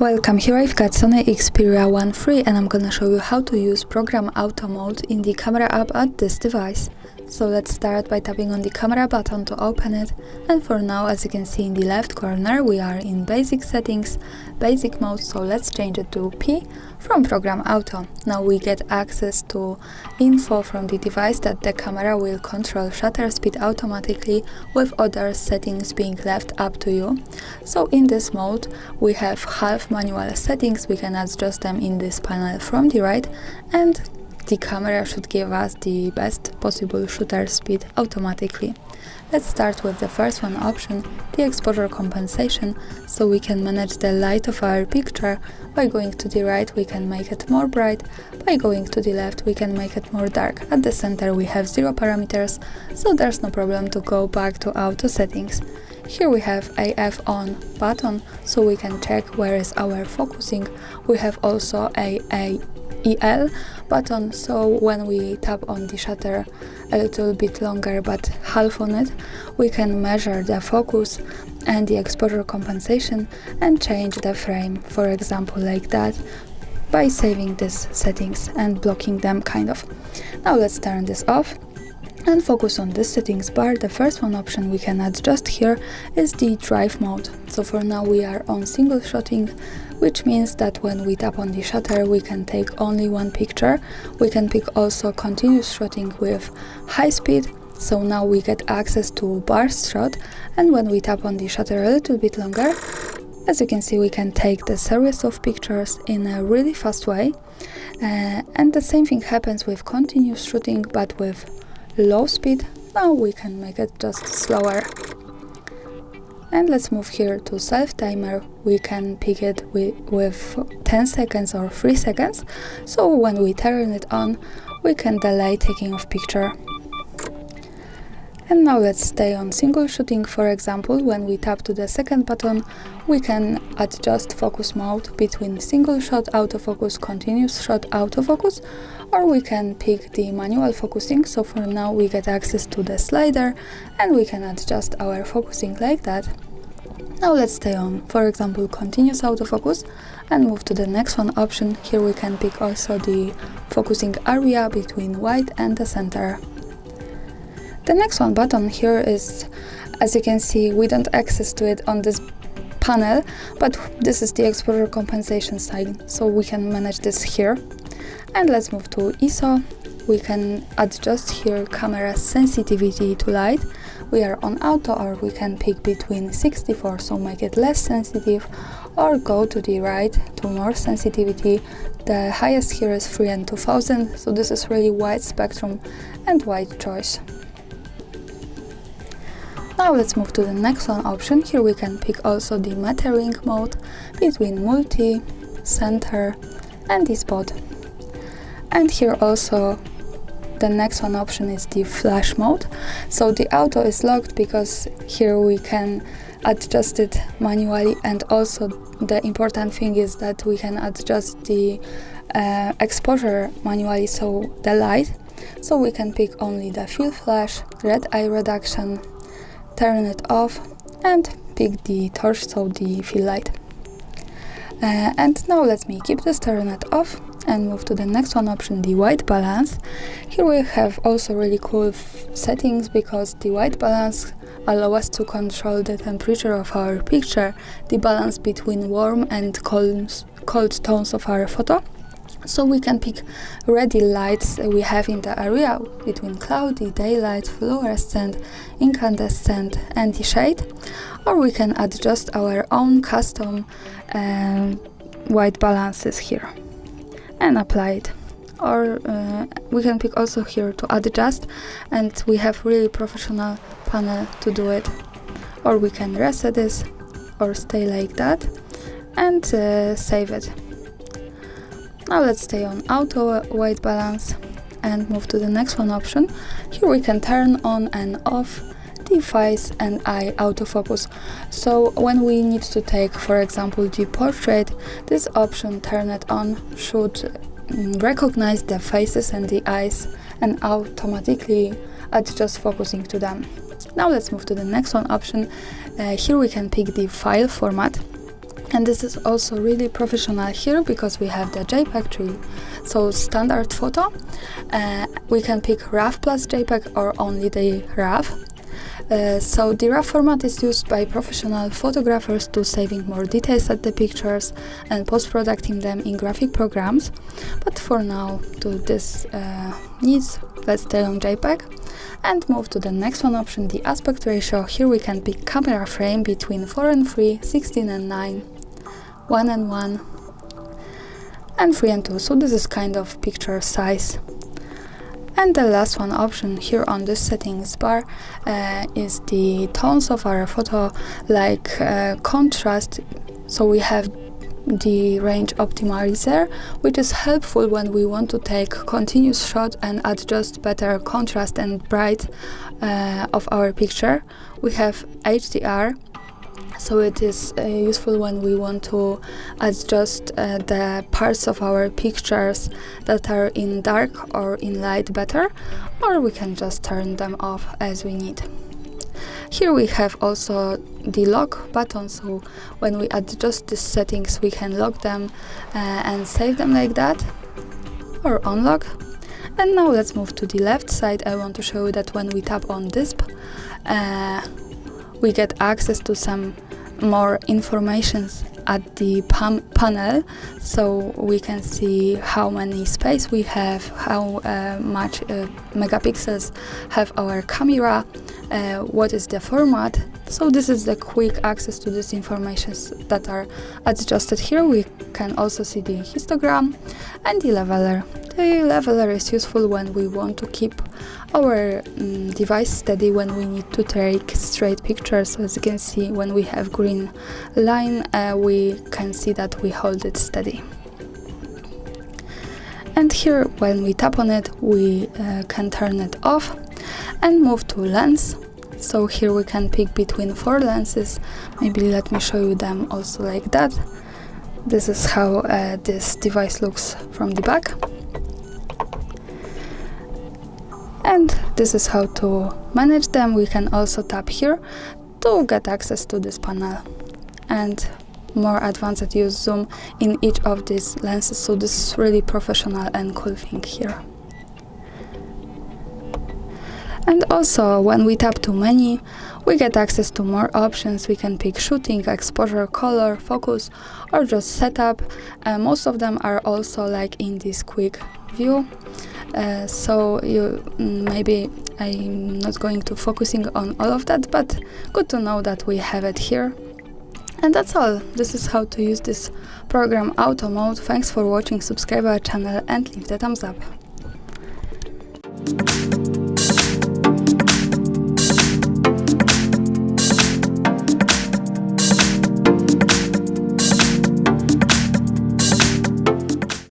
Welcome, here I've got SONY Xperia 1.3 and I'm gonna show you how to use program auto mode in the camera app at this device. So let's start by tapping on the camera button to open it, and for now, as you can see in the left corner, we are in basic settings, basic mode, so let's change it to P from program auto. Now we get access to info from the device that the camera will control shutter speed automatically, with other settings being left up to you. So in this mode we have half manual settings, we can adjust them in this panel from the right, and the camera should give us the best possible shutter speed automatically. Let's start with the first one option, the exposure compensation, so we can manage the light of our picture. By going to the right we can make it more bright, by going to the left we can make it more dark. At the center we have 0 parameters, so there's no problem to go back to auto settings. Here we have AF on button, so we can check where is our focusing. We have also EL button, so when we tap on the shutter a little bit longer but half on it, we can measure the focus and the exposure compensation and change the frame, for example like that, by saving these settings and blocking them kind of. Now let's turn this off and focus on this settings bar. The first one option we can adjust here is the drive mode. So for now we are on single shotting, which means that when we tap on the shutter we can take only one picture. We can pick also continuous shotting with high speed, so now we get access to burst shot, and when we tap on the shutter a little bit longer, as you can see, we can take the series of pictures in a really fast way. And the same thing happens with continuous shooting, but with low speed. Now we can make it just slower. And let's move here to self timer. We can pick it with 10 seconds or 3 seconds, so when we turn it on we can delay taking of picture. And now let's stay on single shooting. For example, when we tap to the second button we can adjust focus mode between single shot autofocus, continuous shot autofocus, or we can pick the manual focusing. So for now we get access to the slider and we can adjust our focusing like that. Now let's stay on, for example, continuous autofocus and move to the next one option. Here we can pick also the focusing area between white and the center. The next one button here is, as you can see, we don't access to it on this panel, but this is the exposure compensation side, so we can manage this here. And let's move to ISO. We can adjust here camera sensitivity to light. We are on auto, or we can pick between 64, so make it less sensitive, or go to the right to more sensitivity. The highest here is 3 and 2000, so this is really wide spectrum and wide choice. Now let's move to the next one option. Here we can pick also the metering mode between multi, center and the spot. And here also the next one option is the flash mode. So the auto is locked because here we can adjust it manually, and also the important thing is that we can adjust the exposure manually, so the light. So we can pick only the field flash, red eye reduction, turn it off and pick the torch, so the fill light. And now let me keep this, turn it off and move to the next one option, the white balance. Here we have also really cool settings, because the white balance allows us to control the temperature of our picture, the balance between warm and cold tones of our photo. So we can pick ready lights we have in the area between cloudy, daylight, fluorescent, incandescent and the shade, or we can adjust our own custom white balances here and apply it. Or we can pick also here to adjust, and we have really professional panel to do it. Or we can reset this or stay like that and save it. Now let's stay on auto white balance and move to the next one option. Here we can turn on and off the face and eye autofocus. So when we need to take, for example, the portrait, this option, turn it on, should recognize the faces and the eyes and automatically adjust focusing to them. Now let's move to the next one option. Here we can pick the file format. And this is also really professional here because we have the JPEG tree. So standard photo, we can pick RAW plus JPEG or only the RAW. So the RAW format is used by professional photographers to saving more details at the pictures and post-producing them in graphic programs. But for now, to this needs, let's stay on JPEG and move to the next one option, the aspect ratio. Here we can pick camera frame between 4 and 3, 16 and 9, 1 and 1, and 3 and 2. So this is kind of picture size. And the last one option here on this settings bar is the tones of our photo, like contrast. So we have the range optimizer, which is helpful when we want to take continuous shot and adjust better contrast and bright of our picture. We have HDR, so it is useful when we want to adjust the parts of our pictures that are in dark or in light better, or we can just turn them off as we need. Here we have also the lock button, so when we adjust these settings we can lock them and save them like that, or unlock. And now let's move to the left side. I want to show you that when we tap on this, we get access to some more information at the panel, so we can see how many space we have, how much megapixels have our camera, what is the format. So this is the quick access to this information that are adjusted here. We can also see the histogram and the leveler. The leveler is useful when we want to keep our device steady when we need to take straight pictures. So as you can see, when we have green line, we can see that we hold it steady. And here, when we tap on it, we can turn it off and move to lens. So here we can pick between 4 lenses. Maybe let me show you them also like that. This is how this device looks from the back. And this is how to manage them. We can also tap here to get access to this panel and more advanced use zoom in each of these lenses. So this is really professional and cool thing here. And also when we tap to menu, we get access to more options. We can pick shooting, exposure, color, focus, or just setup. Most of them are also like in this quick view. So you maybe I'm not going to focusing on all of that, but good to know that we have it here. And that's all. This is how to use this program Auto Mode. Thanks for watching, subscribe our channel and leave the thumbs up.